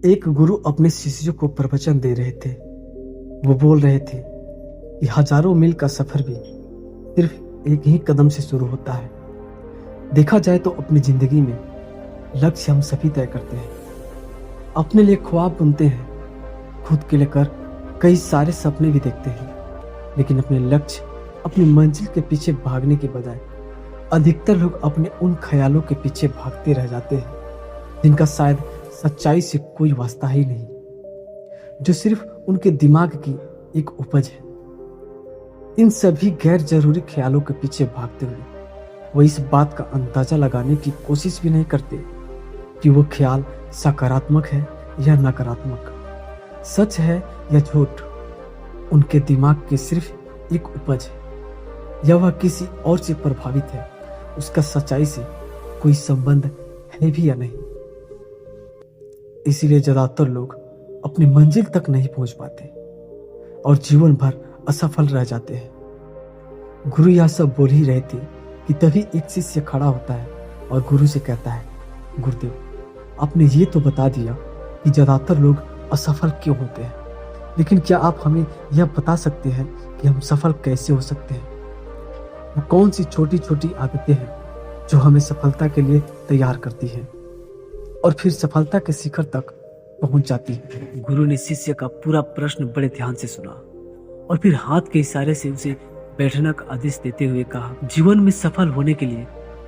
एक गुरु अपने शिष्यों को प्रवचन दे रहे थे। वो बोल रहे थे कि हजारों मील का सफर भी सिर्फ एक ही कदम से शुरू होता है। देखा जाए तो अपनी जिंदगी में लक्ष्य हम सभी तय करते हैं, अपने लिए ख्वाब बुनते हैं, खुद के लिए कर कई सारे सपने भी देखते हैं, लेकिन अपने लक्ष्य, अपनी मंजिल के पीछे भागने के बजाय अधिकतर लोग अपने उन ख्यालों के पीछे भागते रह जाते हैं जिनका शायद सच्चाई से कोई वास्ता ही नहीं, जो सिर्फ उनके दिमाग की एक उपज है। इन सभी गैर जरूरी ख्यालों के पीछे भागते हुए वो इस बात का अंदाजा लगाने की कोशिश भी नहीं करते कि वो ख्याल सकारात्मक है या नकारात्मक, सच है या झूठ। उनके दिमाग की सिर्फ एक उपज है, या वह किसी और से प्रभावित है, उसका सच्चाई से कोई संबंध है भी या नहीं। इसीलिए ज्यादातर लोग अपनी मंजिल तक नहीं पहुंच पाते और जीवन भर असफल रह जाते हैं। गुरु यह सब बोल ही रहे थे कि तभी एक शिष्य खड़ा होता है और गुरु से कहता है, गुरुदेव, आपने ये तो बता दिया कि ज्यादातर लोग असफल क्यों होते हैं, लेकिन क्या आप हमें यह बता सकते हैं कि हम सफल कैसे हो सकते हैं? वो कौन सी छोटी छोटी आदतें हैं जो हमें सफलता के लिए तैयार करती हैं और फिर सफलता के शिखर तक पहुंच जाती है? गुरु ने शिष्य का पूरा प्रश्न बड़े ध्यान से सुना और फिर हाथ के इशारे से उसे बैठने का आदेश देते हुए कहा, जीवन में सफल होने के लिए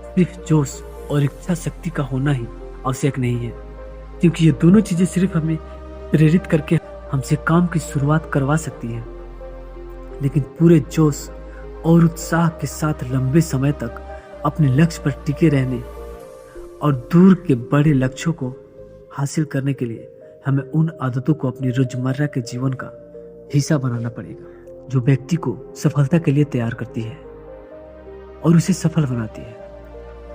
सिर्फ जोश और इच्छा शक्ति का होना ही आवश्यक नहीं है, क्योंकि ये दोनों चीजें सिर्फ हमें प्रेरित करके हमसे काम की शुरुआत करवा सकती है, लेकिन पूरे जोश और उत्साह के साथ लंबे समय तक अपने लक्ष्य पर टिके रहने और दूर के बड़े लक्ष्यों को हासिल करने के लिए हमें उन आदतों को अपनी रोजमर्रा के जीवन का हिस्सा बनाना पड़ेगा जो व्यक्ति को सफलता के लिए तैयार करती है और उसे सफल बनाती है।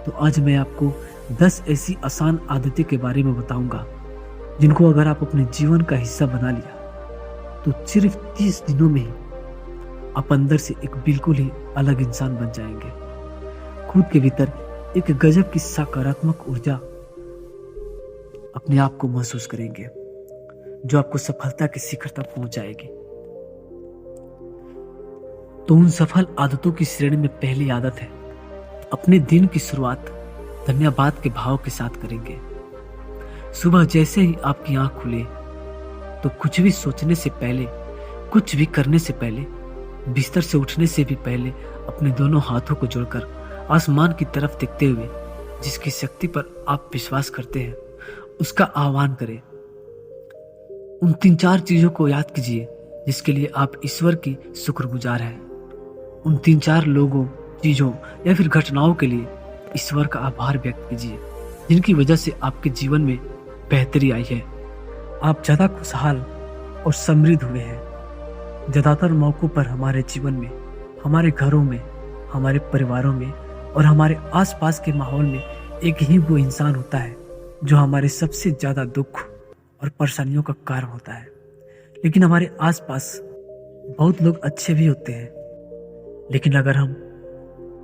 तो आज मैं आपको 10 ऐसी आसान आदतें के बारे में बताऊंगा जिनको अगर आप अपने जीवन का हिस्सा बना लिया तो सिर्फ 30 दिनों में ही आप अंदर से एक बिल्कुल ही अलग इंसान बन जाएंगे। खुद के भीतर एक गजब की सकारात्मक ऊर्जा अपने आप को महसूस करेंगे जो आपको सफलता के शिखर तक पहुंचाएगी। तो उन सफल आदतों की श्रेणी में पहली आदत है, अपने दिन की शुरुआत धन्यवाद के भाव के साथ करेंगे। सुबह जैसे ही आपकी आंख खुले तो कुछ भी सोचने से पहले, कुछ भी करने से पहले, बिस्तर से उठने से भी पहले अपने दोनों हाथों को जोड़कर आसमान की तरफ देखते हुए जिसकी शक्ति पर आप विश्वास करते हैं उसका आह्वान करें। उन 3-4 चीजों को याद कीजिए जिसके लिए आप ईश्वर की शुक्रगुजार हैं। उन 3-4 लोगों, चीजों या फिर घटनाओं के लिए ईश्वर का आभार व्यक्त कीजिए जिनकी वजह से आपके जीवन में बेहतरी आई है। आप ज्यादा खुशहाल और समृद्ध हुए हैं। ज्यादातर मौकों पर हमारे जीवन में, हमारे घरों में, हमारे परिवारों में और हमारे आसपास के माहौल में एक ही वो इंसान होता है जो हमारे सबसे ज्यादा दुख और परेशानियों का कारण होता है। लेकिन हमारे आसपास बहुत लोग अच्छे भी होते हैं, लेकिन अगर हम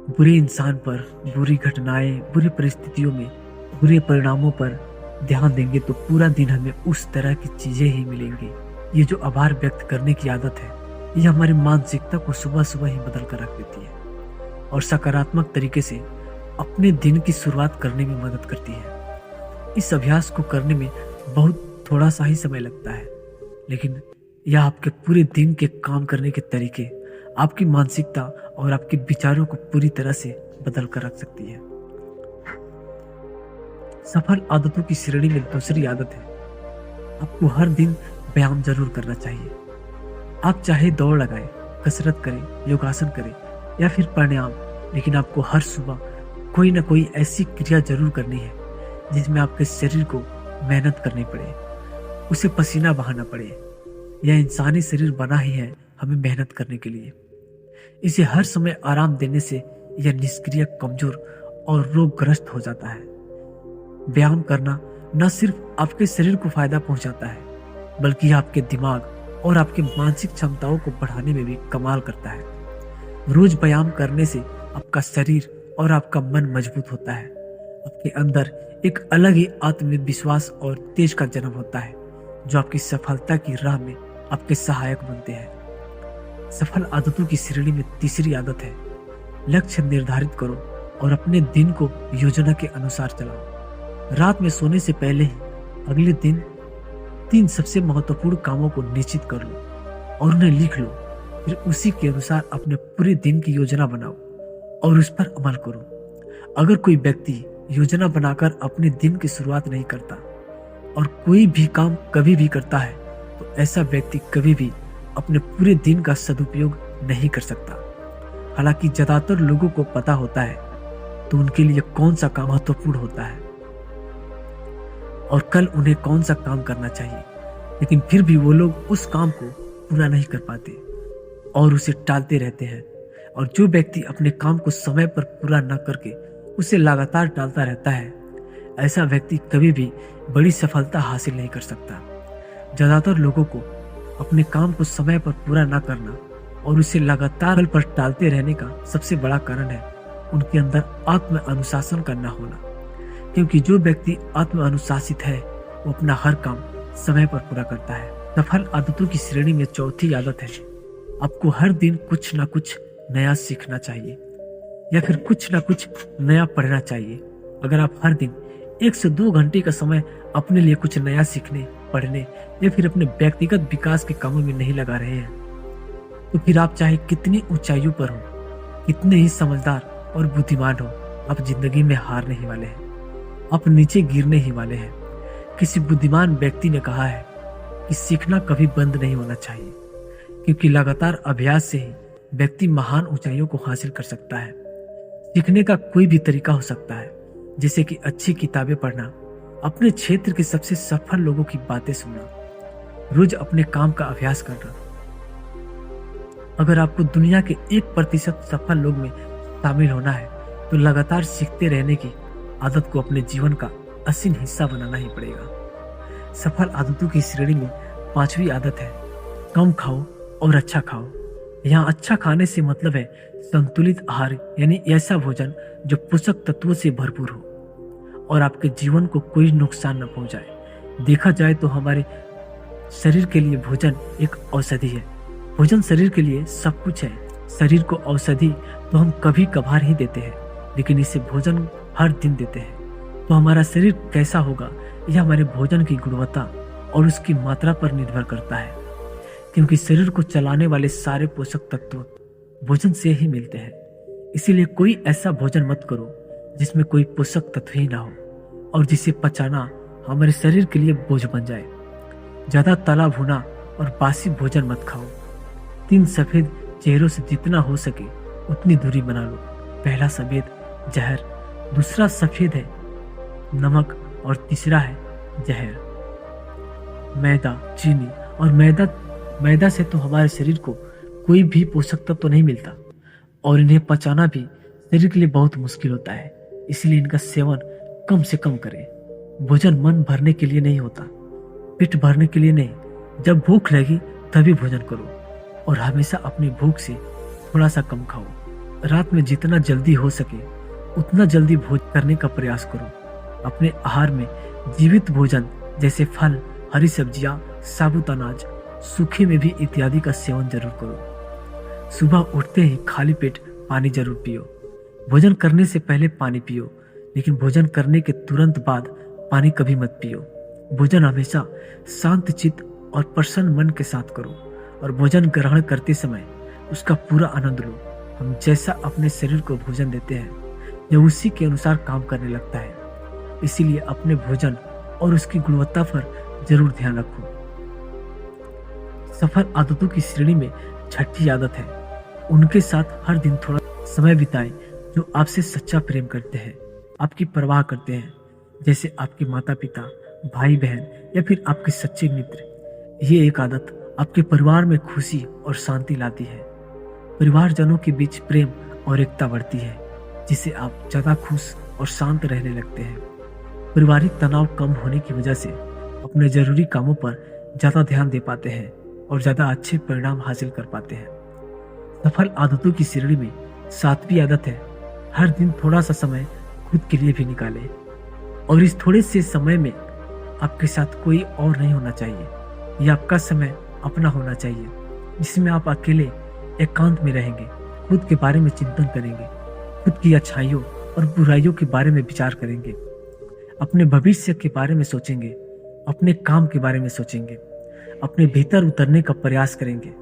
बुरे इंसान पर, बुरी घटनाएं, बुरी परिस्थितियों में, बुरे परिणामों पर ध्यान देंगे तो पूरा दिन हमें उस तरह की चीजें ही मिलेंगी। ये जो आभार व्यक्त करने की आदत है, ये हमारी मानसिकता को सुबह सुबह ही बदल कर रख देती है और सकारात्मक तरीके से अपने दिन की शुरुआत करने में मदद करती है। इस अभ्यास को करने में बहुत थोड़ा सा ही समय लगता है, लेकिन यह आपके पूरे दिन के काम करने के तरीके, आपकी मानसिकता और आपके विचारों को पूरी तरह से बदल कर रख सकती है। सफल आदतों की श्रेणी में दूसरी आदत है, आपको हर दिन व्यायाम जरूर करना चाहिए। आप चाहे दौड़ लगाएं, कसरत करें, योगासन करें या फिर प्राणायाम, लेकिन आपको हर सुबह कोई ना कोई ऐसी क्रिया जरूर करनी है जिसमें आपके शरीर को मेहनत करनी पड़े, उसे पसीना बहाना पड़े। यह इंसानी शरीर बना ही है हमें मेहनत करने के लिए। इसे हर समय आराम देने से यह निष्क्रिय, कमजोर और रोगग्रस्त हो जाता है। व्यायाम करना न सिर्फ आपके शरीर को फायदा पहुंचाता है, बल्कि आपके दिमाग और आपके मानसिक क्षमताओं को बढ़ाने में भी कमाल करता है। रोज व्यायाम करने से आपका शरीर और आपका मन मजबूत होता है। आपके अंदर एक अलग ही आत्मविश्वास और तेज का जन्म होता है जो आपकी सफलता की राह में आपके सहायक बनते हैं। सफल आदतों की श्रेणी में तीसरी आदत है, लक्ष्य निर्धारित करो और अपने दिन को योजना के अनुसार चलाओ। रात में सोने से पहले ही अगले दिन 3 सबसे महत्वपूर्ण कामों को निश्चित कर लो और उन्हें लिख लो। फिर उसी के अनुसार अपने पूरे दिन की योजना बनाओ और उस पर अमल करो। अगर कोई व्यक्ति योजना बनाकर अपने दिन की शुरुआत नहीं करता और कोई भी काम कभी भी करता है, तो ऐसा व्यक्ति कभी भी अपने पूरे दिन का सदुपयोग नहीं कर सकता। हालांकि ज्यादातर लोगों को पता होता है तो उनके लिए कौन सा काम महत्वपूर्ण होता है और कल उन्हें कौन सा काम करना चाहिए, लेकिन फिर भी वो लोग उस काम को पूरा नहीं कर पाते और उसे टालते रहते हैं। और जो व्यक्ति अपने काम को समय पर पूरा न करके उसे लगातार टालता रहता है, ऐसा व्यक्ति कभी भी बड़ी सफलता हासिल नहीं कर सकता। ज्यादातर लोगों को अपने काम को समय पर पूरा न करना और उसे लगातार पर टालते रहने का सबसे बड़ा कारण है उनके अंदर आत्म अनुशासन का न होना। क्योंकि जो व्यक्ति आत्म अनुशासित है वो अपना हर काम समय पर पूरा करता है। सफल आदतों की श्रेणी में चौथी आदत है, आपको हर दिन कुछ ना कुछ नया सीखना चाहिए या फिर कुछ ना कुछ नया पढ़ना चाहिए। अगर आप हर दिन 1 से 2 घंटे का समय अपने लिए कुछ नया सीखने, पढ़ने या फिर अपने व्यक्तिगत विकास के कामों में नहीं लगा रहे हैं, तो फिर आप चाहे कितनी ऊंचाइयों पर हो, कितने ही समझदार और बुद्धिमान हो, आप जिंदगी में हार नहीं वाले हैं, आप नीचे गिरने ही वाले हैं। किसी बुद्धिमान व्यक्ति ने कहा है कि सीखना कभी बंद नहीं होना चाहिए, क्योंकि लगातार अभ्यास से ही व्यक्ति महान ऊंचाइयों को हासिल कर सकता है। सीखने का कोई भी तरीका हो सकता है, जैसे कि अच्छी किताबें पढ़ना, अपने क्षेत्र के सबसे सफल लोगों की बातें सुनना, रोज अपने काम का अभ्यास करना। अगर आपको दुनिया के 1% सफल लोग में शामिल होना है, तो लगातार सीखते रहने की आदत को अपने जीवन का असीम हिस्सा बनाना ही पड़ेगा। सफल आदतों की श्रेणी में 5वीं आदत है, कम खाओ और अच्छा खाओ। यहाँ अच्छा खाने से मतलब है संतुलित आहार, यानी ऐसा भोजन जो पोषक तत्वों से भरपूर हो और आपके जीवन को कोई नुकसान न पहुंचाए। देखा जाए तो हमारे शरीर के लिए भोजन एक औषधि है। भोजन शरीर के लिए सब कुछ है। शरीर को औषधि तो हम कभी कभार ही देते हैं, लेकिन इसे भोजन हर दिन देते हैं। तो हमारा शरीर कैसा होगा यह हमारे भोजन की गुणवत्ता और उसकी मात्रा पर निर्भर करता है, क्योंकि शरीर को चलाने वाले सारे पोषक तत्व भोजन से ही मिलते हैं। इसीलिए कोई ऐसा भोजन मत करो जिसमें कोई पोषक तत्व ही ना हो और जिसे पचाना हमारे शरीर के लिए बोझ बन जाए। ज्यादा तला भुना और बासी भोजन मत खाओ। 3 सफेद चेहरों से जितना हो सके उतनी दूरी बना लो। पहला सफेद जहर, दूसरा सफेद है नमक और तीसरा है जहर मैदा, चीनी। और मैदा से तो हमारे शरीर को कोई भी पोषक तत्व तो नहीं मिलता और इन्हें पचाना भी शरीर के लिए बहुत मुश्किल होता है। इसलिए इनका सेवन कम से कम करें। भोजन मन भरने के लिए नहीं होता, पेट भरने के लिए नहीं। जब भूख लगी तभी भोजन करो और हमेशा अपनी भूख से थोड़ा सा कम खाओ। रात में जितना जल्दी हो सके उतना जल्दी भोजन करने का प्रयास करो। अपने आहार में जीवित भोजन जैसे फल, हरी सब्जियां, साबुत अनाज, सूखे में भी इत्यादि का सेवन जरूर करो। सुबह उठते ही खाली पेट पानी जरूर पियो। भोजन करने से पहले पानी पियो, लेकिन भोजन करने के तुरंत बाद पानी कभी मत पियो। भोजन हमेशा शांत चित्त और प्रसन्न मन के साथ करो और भोजन ग्रहण करते समय उसका पूरा आनंद लो। हम जैसा अपने शरीर को भोजन देते हैं यह उसी के अनुसार काम करने लगता है। इसीलिए अपने भोजन और उसकी गुणवत्ता पर जरूर ध्यान रखो। सफल आदतों की श्रेणी में 6ठी आदत है, उनके साथ हर दिन थोड़ा समय बिताएं जो आपसे सच्चा प्रेम करते हैं, आपकी परवाह करते हैं, जैसे आपके माता पिता, भाई बहन या फिर आपके सच्चे मित्र। ये एक आदत आपके परिवार में खुशी और शांति लाती है। परिवारजनों के बीच प्रेम और एकता बढ़ती है, जिससे आप ज्यादा खुश और शांत रहने लगते हैं। पारिवारिक तनाव कम होने की वजह से अपने जरूरी कामों पर ज्यादा ध्यान दे पाते हैं और ज्यादा अच्छे परिणाम हासिल कर पाते हैं। सफल आदतों की श्रेणी में 7वीं आदत है, हर दिन थोड़ा सा समय खुद के लिए भी निकालें और इस थोड़े से समय में आपके साथ कोई और नहीं होना चाहिए। यह आपका समय अपना होना चाहिए, जिसमें आप अकेले एकांत में रहेंगे, खुद के बारे में चिंतन करेंगे, खुद की अच्छाइयों और बुराइयों के बारे में विचार करेंगे, अपने भविष्य के बारे में सोचेंगे, अपने काम के बारे में सोचेंगे, अपने भीतर उतरने का प्रयास करेंगे।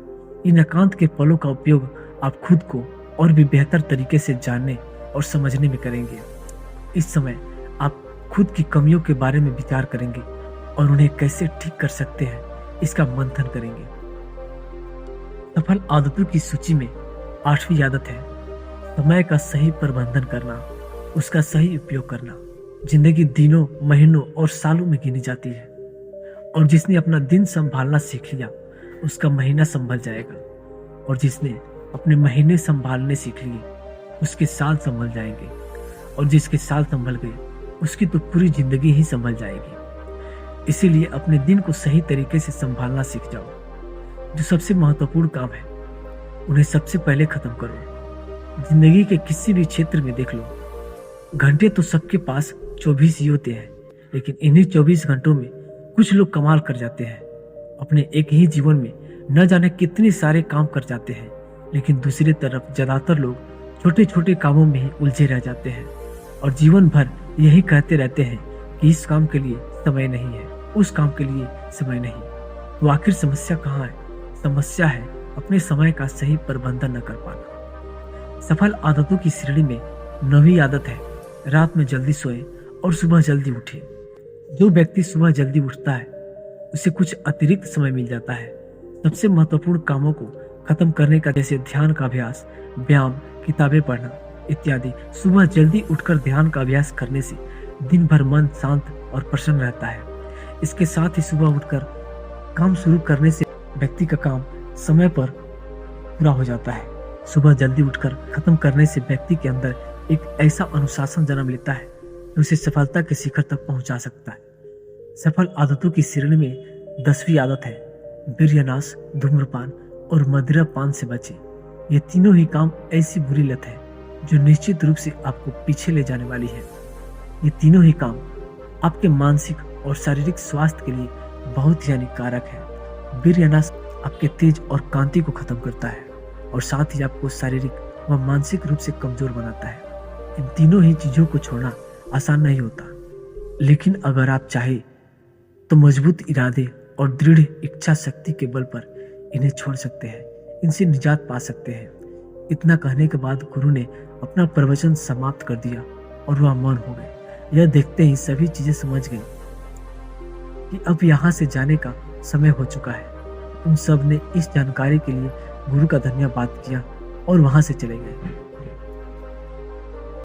इन एकांत के पलों का उपयोग आप खुद को और भी बेहतर तरीके से जानने और समझने में करेंगे। इस समय आप खुद की कमियों के बारे में विचार करेंगे और उन्हें कैसे ठीक कर सकते हैं इसका मंथन करेंगे। सफल आदतों की सूची में 8वीं आदत है समय का सही प्रबंधन करना, उसका सही उपयोग करना। जिंदगी दिनों, महीनों और सालों में गिनी जाती है, और जिसने अपना दिन संभालना सीख लिया उसका महीना संभल जाएगा, और जिसने अपने महीने संभालने सीख लिए उसके साल संभल जाएंगे, और जिसके साल संभल गए उसकी तो पूरी जिंदगी ही संभल जाएगी। इसीलिए अपने दिन को सही तरीके से संभालना सीख जाओ। जो सबसे महत्वपूर्ण काम है उन्हें सबसे पहले खत्म करो। जिंदगी के किसी भी क्षेत्र में देख लो, घंटे तो सबके पास 24 ही होते हैं, लेकिन इन्हीं 24 घंटों में कुछ लोग कमाल कर जाते हैं। अपने एक ही जीवन में न जाने कितने सारे काम कर जाते हैं, लेकिन दूसरी तरफ ज्यादातर लोग छोटे छोटे कामों में ही उलझे रह जाते हैं और जीवन भर यही कहते रहते हैं कि इस काम के लिए समय नहीं है, उस काम के लिए समय नहीं। तो आखिर समस्या कहाँ है? समस्या है अपने समय का सही प्रबंधन न कर पाना। सफल आदतों की श्रेणी में 9वीं आदत है रात में जल्दी सोए और सुबह जल्दी उठे। जो व्यक्ति सुबह जल्दी उठता है उसे कुछ अतिरिक्त समय मिल जाता है सबसे महत्वपूर्ण कामों को खत्म करने का, जैसे ध्यान का अभ्यास, व्यायाम, किताबें पढ़ना इत्यादि। सुबह जल्दी उठकर ध्यान का अभ्यास करने से दिन भर मन शांत और प्रसन्न रहता है। इसके साथ ही सुबह उठकर काम शुरू करने से व्यक्ति का काम समय पर पूरा हो जाता है। सुबह जल्दी उठकर खत्म करने से व्यक्ति के अंदर एक ऐसा अनुशासन जन्म लेता है जो उसे सफलता के शिखर तक पहुंचा सकता है। सफल आदतों की श्रेणी में 10वीं आदत है वीर्यनाश, धूम्रपान और मदिरापान से बचे। ये तीनों ही काम ऐसी बुरी लत है जो निश्चित रूप से आपको पीछे ले जाने वाली है। ये तीनों ही काम आपके मानसिक और शारीरिक स्वास्थ्य के लिए बहुत ही हानिकारक है। वीर्यनाश आपके तेज और कांति को खत्म करता है और साथ ही आपको शारीरिक व मानसिक रूप से कमजोर बनाता है। इन तीनों ही चीजों को छोड़ना आसान नहीं होता, लेकिन अगर आप चाहे तो मजबूत इरादे और दृढ़ इच्छा शक्ति के बल पर इन्हें छोड़ सकते हैं, इनसे निजात पा सकते हैं। इतना कहने के बाद गुरु ने अपना प्रवचन समाप्त कर दिया और वह मौन हो गए। यह देखते ही सभी चीजें समझ गई कि अब यहाँ से जाने का समय हो चुका है। उन सब ने इस जानकारी के लिए गुरु का धन्यवाद किया और वहां से चले गए।